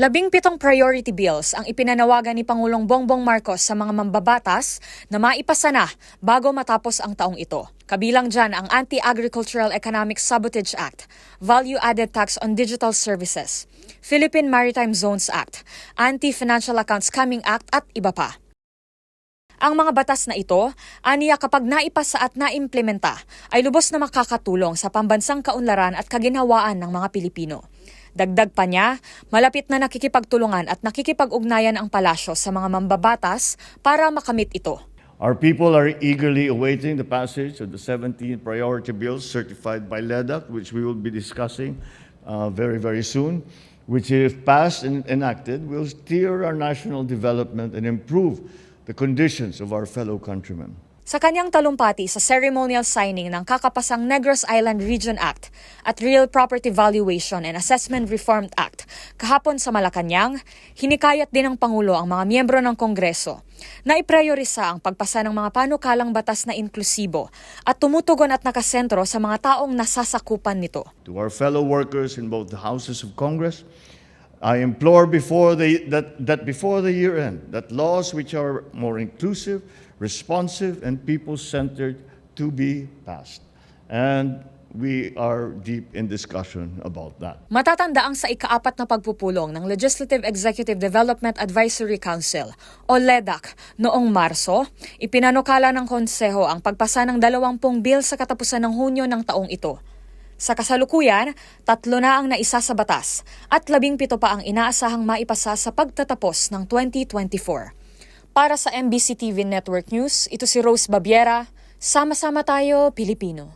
17 priority bills ang ipinanawagan ni Pangulong Bongbong Marcos sa mga mambabatas na maipasa na bago matapos ang taong ito. Kabilang dyan ang Anti-Agricultural Economic Sabotage Act, Value-Added Tax on Digital Services, Philippine Maritime Zones Act, Anti-Financial Accounts Scamming Act at iba pa. Ang mga batas na ito, aniya kapag naipasa at naimplementa, ay lubos na makakatulong sa pambansang kaunlaran at kaginhawaan ng mga Pilipino. Dagdag pa niya, malapit na nakikipagtulungan at nakikipag-ugnayan ang palasyo sa mga mambabatas para makamit ito. Our people are eagerly awaiting the passage of the 17 priority bills certified by LEDAC, which we will be discussing very, very soon, which if passed and enacted will steer our national development and improve the conditions of our fellow countrymen. Sa kanyang talumpati sa ceremonial signing ng kakapasang Negros Island Region Act at Real Property Valuation and Assessment Reform Act kahapon sa Malacanang, hinikayat din ng Pangulo ang mga miyembro ng Kongreso na ipriorisa ang pagpasa ng mga panukalang batas na inklusibo at tumutugon at nakasentro sa mga taong nasasakupan nito. To our fellow workers in both the houses of Congress, I implore before the year end that laws which are more inclusive, responsive, and people-centered to be passed. And we are deep in discussion about that. Matatanda ang sa ika-4 na pagpupulong ng Legislative Executive Development Advisory Council o LEDAC noong Marso, ipinanukala ng Konseho ang pagpasa ng 20 bill sa katapusan ng Hunyo ng taong ito. Sa kasalukuyan, 3 na ang naisa sa batas at 17 pa ang inaasahang maipasa sa pagtatapos ng 2024. Para sa MBC TV Network News, ito si Rose Babiera. Sama-sama tayo, Pilipino.